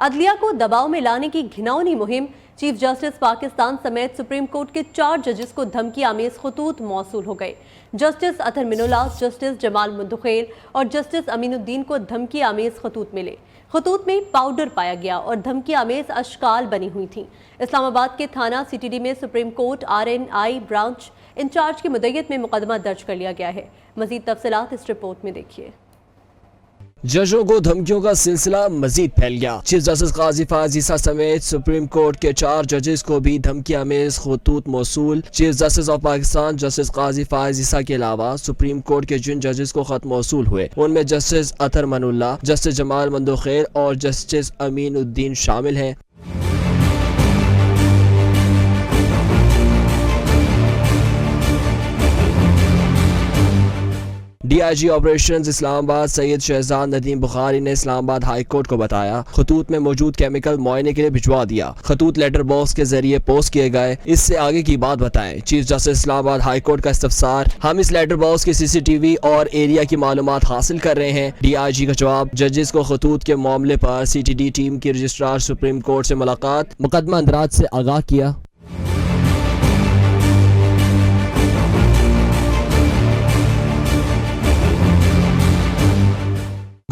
عدلیہ کو دباؤ میں لانے کی گھناؤنی مہم، چیف جسٹس پاکستان سمیت سپریم کورٹ کے 4 ججز کو دھمکی آمیز خطوط موصول ہو گئے۔ جسٹس اطہر من اللہ، جسٹس جمال مندخیل اور جسٹس امین الدین کو دھمکی آمیز خطوط ملے۔ خطوط میں پاؤڈر پایا گیا اور دھمکی آمیز اشکال بنی ہوئی تھیں۔ اسلام آباد کے تھانہ سی ٹی ڈی میں supreme court RNI branch incharge کی مدعیت میں مقدمہ درج کر لیا گیا ہے۔ مزید تفصیلات اس رپورٹ میں دیکھیے۔ ججوں کو دھمکیوں کا سلسلہ مزید پھیل گیا۔ چیف جسٹس قاضی فائز عیسیٰ سمیت سپریم کورٹ کے 4 ججز کو بھی دھمکی آمیز خطوط موصول۔ Chief justice of Pakistan justice قاضی فائز عیسیٰ کے علاوہ سپریم کورٹ کے جن ججز کو خط موصول ہوئے ان میں جسٹس اطہر من اللہ، جسٹس جمال مندخیل اور جسٹس امین الدین شامل ہیں۔ DIG آپریشنز اسلام آباد سید شہزاد ندیم بخاری نے اسلام آباد ہائی کورٹ کو بتایا خطوط میں موجود کیمیکل معائنے کے لیے بھجوا دیا۔ خطوط لیٹر باکس کے ذریعے پوسٹ کیے گئے، اس سے آگے کی بات بتائیں۔ چیف جسٹس اسلام آباد ہائی کورٹ کا استفسار، ہم اس لیٹر باکس کی CCTV اور ایریا کی معلومات حاصل کر رہے ہیں۔ DIG کا جواب، ججز کو خطوط کے معاملے پر CTD ٹیم کی رجسٹرار سپریم کورٹ سے ملاقات، مقدمہ اندراج سے آگاہ کیا۔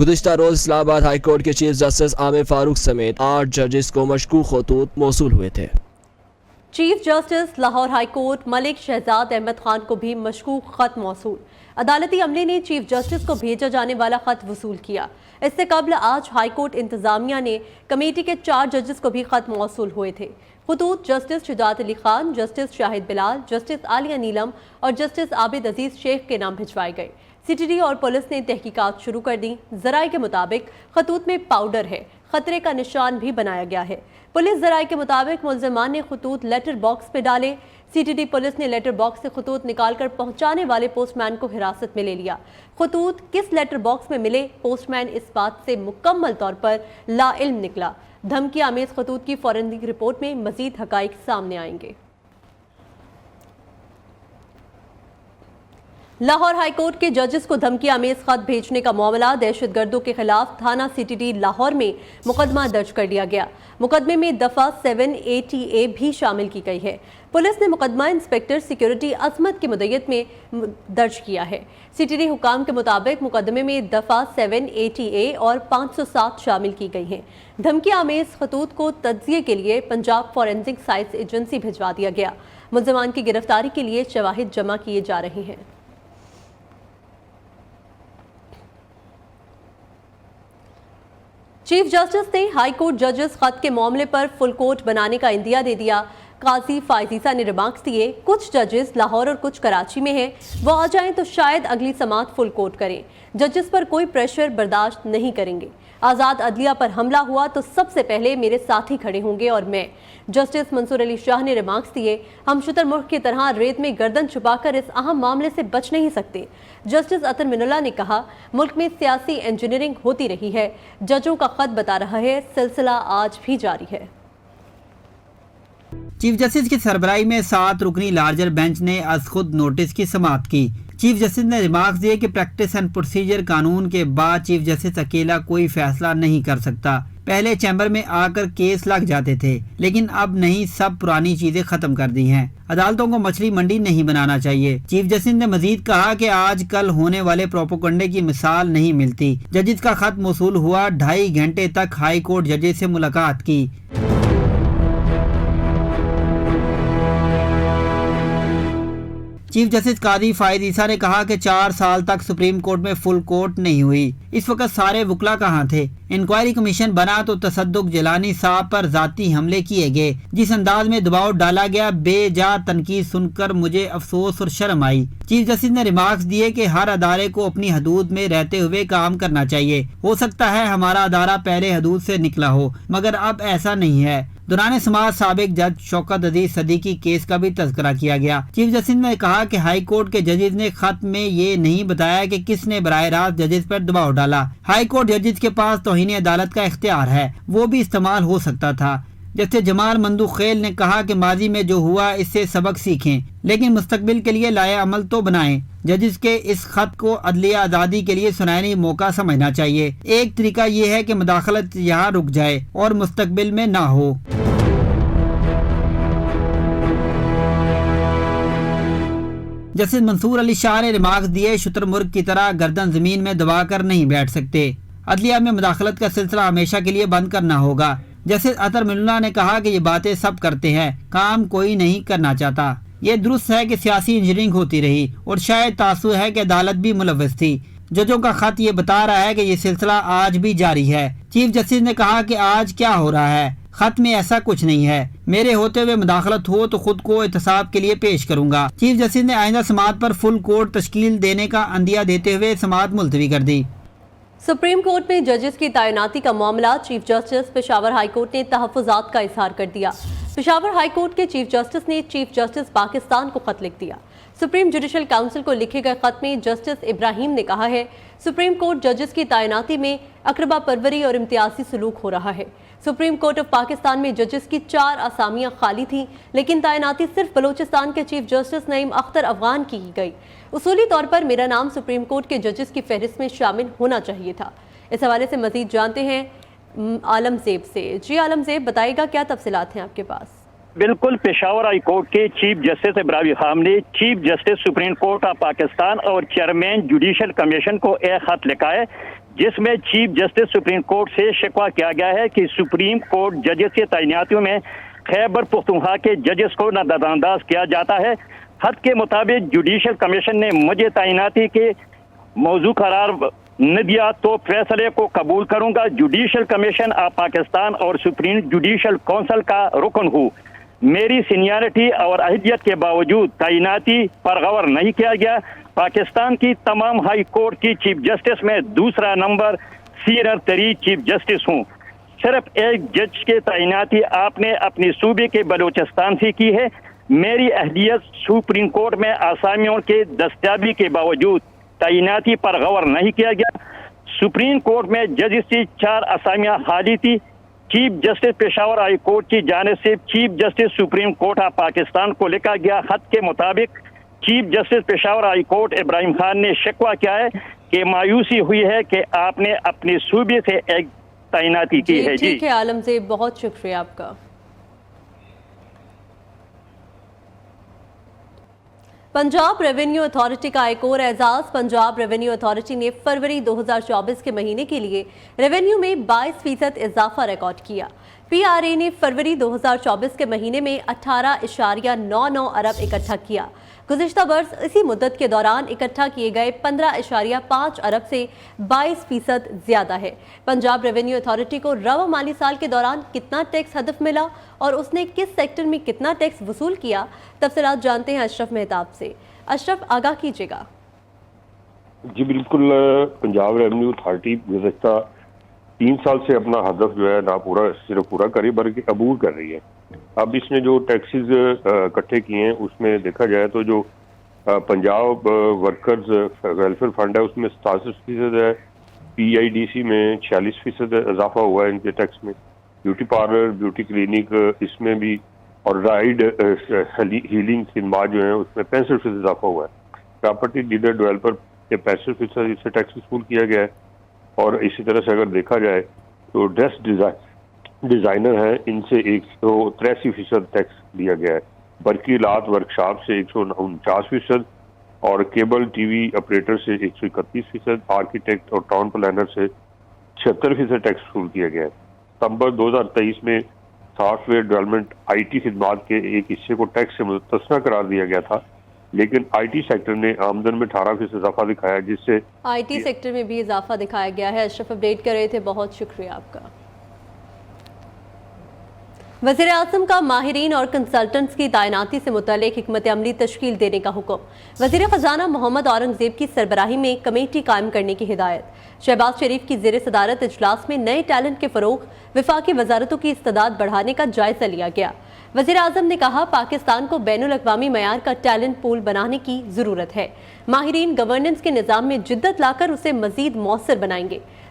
گزشتہ روز اسلام آباد ہائی کورٹ کے چیف جسٹس عامر فاروق سمیت 8 ججز کو مشکوک خطوط موصول ہوئے تھے۔ Chief justice Lahore high court Malik Shahzad Ahmed Khan کو بھی مشکوک خط موصول۔ عدالتی عملے نے چیف جسٹس کو بھیجا جانے والا خط وصول کیا۔ اس سے قبل آج ہائی کورٹ انتظامیہ نے کمیٹی کے 4 ججز کو بھی خط موصول ہوئے تھے۔ خطوط جسٹس شجاعت علی خان، جسٹس شاہد بلال، جسٹس عالیہ نیلم اور جسٹس عابد عزیز شیخ کے نام بھجوائے گئے۔ CTD اور پولیس نے تحقیقات شروع کر دی۔ ذرائع کے مطابق خطوط میں پاؤڈر ہے، خطرے کا نشان بھی بنایا گیا ہے۔ پولیس ذرائع کے مطابق ملزمان نے خطوط لیٹر باکس پہ ڈالے۔ CTD پولیس نے لیٹر باکس سے خطوط نکال کر پہنچانے والے پوسٹ مین کو حراست میں لے لیا۔ خطوط کس لیٹر باکس میں ملے، پوسٹ مین اس بات سے مکمل طور پر لا علم نکلا۔ دھمکی آمیز خطوط کی فورینسک رپورٹ میں مزید حقائق سامنے آئیں گے۔ لاہور ہائی کورٹ کے ججز کو دھمکی آمیز خط بھیجنے کا معاملہ، دہشت گردوں کے خلاف تھانہ CTD لاہور میں مقدمہ درج کر لیا گیا۔ مقدمے میں دفعہ 780A بھی شامل کی گئی ہے۔ پولیس نے مقدمہ انسپیکٹر سیکیورٹی عظمت کی مدعیت میں درج کیا ہے۔ CTD حکام کے مطابق مقدمے میں دفعہ 780A اور 507 شامل کی گئی ہیں۔ دھمکی آمیز خطوط کو تجزیے کے لیے پنجاب فورینسک سائنس ایجنسی بھجوا دیا گیا۔ ملزمان کی گرفتاری کے لیے شواہد جمع کیے جا رہے ہیں۔ چیف جسٹس نے ہائی کورٹ ججز خط کے معاملے پر فل کورٹ بنانے کا عندیہ دے دیا۔ قاضی فائز عیسیٰ نے ریمارکس دیے، کچھ ججز لاہور اور کچھ کراچی میں ہیں، وہ آ جائیں تو شاید اگلی سماعت فل کورٹ کریں۔ ججز پر کوئی پریشر برداشت نہیں کریں گے۔ آزاد عدلیہ پر حملہ ہوا تو سب سے پہلے میرے ساتھی کھڑے ہوں گے اور میں۔ جسٹس منصور علی شاہ نے ریمارکس دیے، ہم شتر مرغ کی طرح ریت میں گردن چھپا کر اس اہم معاملے سے بچ نہیں سکتے۔ جسٹس اطہر من اللہ نے کہا، ملک میں سیاسی انجینئرنگ ہوتی رہی ہے، ججوں کا خط بتا رہا ہے، سلسلہ آج بھی جاری ہے۔ چیف جسٹس کی سربراہی میں 7 رکنی لارجر بینچ نے از خود نوٹس کی سماعت کی۔ چیف جسٹس نے ریمارکس دیے کہ پریکٹس اینڈ پروسیجر قانون کے بعد چیف جسٹس اکیلا کوئی فیصلہ نہیں کر سکتا۔ پہلے چیمبر میں آ کر کیس لگ جاتے تھے، لیکن اب نہیں، سب پرانی چیزیں ختم کر دی ہیں۔ عدالتوں کو مچھلی منڈی نہیں بنانا چاہیے۔ چیف جسٹس نے مزید کہا کہ آج کل ہونے والے پروپیگنڈے کی مثال نہیں ملتی۔ ججز کا خط موصول ہوا، 2.5 گھنٹے تک ہائی کورٹ ججز سے ملاقات کی۔ چیف جسٹس قاضی فائز عیسیٰ نے کہا کہ 4 سال تک سپریم کورٹ میں فل کورٹ نہیں ہوئی۔ اس وقت سارے وکلا کہاں تھے؟ انکوائری کمیشن بنا تو تصدق جیلانی صاحب پر ذاتی حملے کیے گئے، جس انداز میں دباؤ ڈالا گیا، بے جا تنقید سن کر مجھے افسوس اور شرم آئی۔ چیف جسٹس نے ریمارکس دیے کہ ہر ادارے کو اپنی حدود میں رہتے ہوئے کام کرنا چاہیے۔ ہو سکتا ہے ہمارا ادارہ پہلے حدود سے نکلا ہو، مگر اب ایسا نہیں ہے۔ دوران سماعت سابق جج شوکت عزیز صدیقی کیس کا بھی تذکرہ کیا گیا۔ چیف جسٹس نے کہا کہ ہائی کورٹ کے ججز نے خط میں یہ نہیں بتایا کہ کس نے براہ راست ججز پر دباؤ ڈالا۔ ہائی کورٹ ججز کے پاس توہین عدالت کا اختیار ہے، وہ بھی استعمال ہو سکتا تھا۔ جیسے جمال مندوخیل نے کہا کہ ماضی میں جو ہوا اس سے سبق سیکھیں لیکن مستقبل کے لیے لائے عمل تو بنائیں۔ ججز کے اس خط کو عدلیہ آزادی کے لیے سنہری موقع سمجھنا چاہیے۔ ایک طریقہ یہ ہے کہ مداخلت یہاں رک جائے اور مستقبل میں نہ ہو۔ جسٹس منصور علی شاہ نے ریمارکس دیے، شتر مرغ کی طرح گردن زمین میں دبا کر نہیں بیٹھ سکتے، عدلیہ میں مداخلت کا سلسلہ ہمیشہ کے لیے بند کرنا ہوگا۔ جسٹس اطہر ملنا نے کہا کہ یہ باتیں سب کرتے ہیں، کام کوئی نہیں کرنا چاہتا۔ یہ درست ہے کہ سیاسی انجینئرنگ ہوتی رہی اور شاید تاثر ہے کہ عدالت بھی ملوث تھی۔ ججوں کا خط یہ بتا رہا ہے کہ یہ سلسلہ آج بھی جاری ہے۔ چیف جسٹس نے کہا کہ آج کیا ہو رہا ہے، خط میں ایسا کچھ نہیں ہے، میرے ہوتے ہوئے مداخلت ہو تو خود کو احتساب کے لیے پیش کروں گا۔ چیف جسٹس نے آئندہ سماعت پر فل کورٹ تشکیل دینے کا عندیہ دیتے ہوئے سماعت ملتوی کر دی۔ سپریم کورٹ میں ججز کی تعیناتی کا معاملہ، chief justice Peshawar high court نے تحفظات کا اظہار کر دیا۔ پشاور ہائی کورٹ کے چیف جسٹس نے چیف جسٹس پاکستان کو خط لکھ دیا۔ سپریم جوڈیشل کونسل کو لکھے گئے خط میں جسٹس ابراہیم نے کہا ہے، سپریم کورٹ ججز کی تعیناتی میں اقربا پروری اور امتیازی سلوک ہو رہا ہے۔ سپریم کورٹ آف پاکستان میں ججز کی 4 اسامیاں خالی تھیں، لیکن تعیناتی صرف بلوچستان کے چیف جسٹس نعیم اختر افغان کی گئی۔ اصولی طور پر میرا نام سپریم کورٹ کے ججز کی فہرست میں شامل ہونا چاہیے تھا۔ اس حوالے سے مزید جانتے ہیں عالم زیب سے۔ جی عالم زیب، بتائے گا کیا تفصیلات ہیں آپ کے پاس؟ بالکل، پشاور ہائی کورٹ کے چیف جسٹس ابراہیم خان نے chief justice supreme court of Pakistan اور چیئرمین جوڈیشل کمیشن کو ایک خط لکھا ہے، جس میں چیف جسٹس سپریم کورٹ سے شکوہ کیا گیا ہے کہ سپریم کورٹ ججز کی تعیناتیوں میں خیبر پختونخوا کے ججز کو نظر انداز کیا جاتا ہے۔ خط کے مطابق جوڈیشل کمیشن نے مجھے تعیناتی کے موضوع قرار نہ دیا تو فیصلے کو قبول کروں گا۔ جوڈیشل کمیشن آف پاکستان اور سپریم جوڈیشل کونسل کا رکن ہوں، میری سینیارٹی اور اہلیت کے باوجود تعیناتی پر غور نہیں کیا گیا۔ پاکستان کی تمام ہائی کورٹ کی چیف جسٹس میں دوسرا نمبر سینئر ترین چیف جسٹس ہوں۔ صرف ایک جج کے تعیناتی آپ نے اپنی صوبے کے بلوچستان سے کی ہے۔ میری اہلیت سپریم کورٹ میں آسامیوں کے دستیابی کے باوجود تعیناتی پر غور نہیں کیا گیا۔ سپریم کورٹ میں ججز کی 4 اسامیاں خالی تھی۔ Chief justice Peshawar high court کی جانب سے chief justice supreme court of Pakistan کو لکھا گیا خط کے مطابق chief justice Peshawar high court Ibrahim Khan نے شکوہ کیا ہے کہ مایوسی ہوئی ہے کہ آپ نے اپنے صوبے سے ایک تعیناتی کی ہے۔ ٹھیک ہے عالم زیب، بہت شکریہ آپ کا۔ پنجاب ریونیو اتھارٹی کا ایک اور اعزاز، پنجاب ریونیو اتھارٹی نے فروری 2024 کے مہینے کے لیے ریونیو میں 22% اضافہ ریکارڈ کیا۔ پی آر اے نے فروری 2024 کے مہینے میں 18.99 ارب اکٹھا کیا۔ گزشتہ برس اسی مدت کے دوران اکٹھا کیے گئے 15.5 ارب سے 22% زیادہ ہے۔ پنجاب ریونیو اتھارٹی کو رواں مالی سال کے دوران کتنا ٹیکس ہدف ملا اور اس نے کس سیکٹر میں کتنا ٹیکس وصول کیا، تفصیلات جانتے ہیں اشرف مہتاب سے۔ اشرف، آگاہ کیجیے گا۔ جی بالکل، پنجاب ریونیو اتھارٹی گزشتہ 3 سال سے اپنا ہدف جو ہے نہ صرف پورا کری بلکہ عبور کر رہی ہے۔ اب اس نے جو ٹیکسز اکٹھے کیے ہیں اس میں دیکھا جائے تو جو پنجاب ورکرز ویلفیئر فنڈ ہے اس میں 67% ہے، پی آئی ڈی سی میں 46% اضافہ ہوا ہے ان کے ٹیکس میں، بیوٹی پارلر، بیوٹی کلینک اس میں بھی، اور رائڈ ہیلنگ خدمات جو ہیں اس میں 65% اضافہ ہوا ہے۔ پراپرٹی ڈیلر ڈیولپر کے 65% اس سے ٹیکس وصول کیا گیا ہے، اور اسی طرح سے اگر دیکھا جائے تو ڈریس ڈیزائنر ہیں ان سے 183% ٹیکس دیا گیا ہے، برقی آلات ورکشاپ سے 149%، اور کیبل ٹی وی آپریٹر سے 131%، آرکیٹیکٹ اور ٹاؤن پلانر سے 76% ٹیکس وصول کیا گیا ہے۔ ستمبر 2023 میں soft where development I T خدمات کے ایک حصے کو ٹیکس سے مستثنیٰ قرار دیا گیا تھا، لیکن آئی ٹی سیکٹر نے آمدن میں 18% اضافہ دکھایا، جس سے آئی ٹی سیکٹر میں بھی اضافہ دکھایا گیا ہے۔ اشرف اپڈیٹ کر رہے تھے، بہت شکریہ آپ کا۔ وزیر اعظم کا ماہرین اور کنسلٹنٹس کی تعیناتی سے متعلق حکمت عملی تشکیل دینے کا حکم، وزیر خزانہ محمد اورنگزیب کی سربراہی میں کمیٹی قائم کرنے کی ہدایت۔ شہباز شریف کی زیر صدارت اجلاس میں نئے ٹیلنٹ کے فروغ، وفاقی وزارتوں کی استعداد بڑھانے کا جائزہ لیا گیا۔ وزیر اعظم نے کہا، پاکستان کو بین الاقوامی معیار کا ٹیلنٹ پول بنانے کی ضرورت ہے۔ ماہرین گورننس کے نظام میں جدت لا کر اسے مزید مؤثر بنائیں گے۔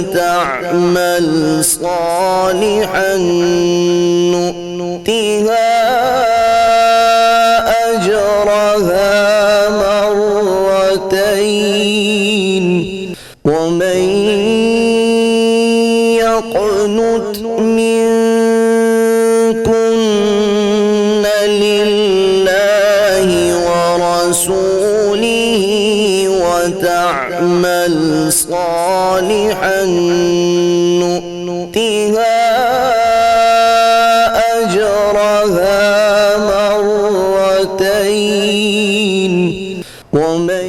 وتعمل صالحا نؤتها أجرها مرتين ومن يقنت منكن لله ورسوله صالحا نؤتها أجرها مرتين ومن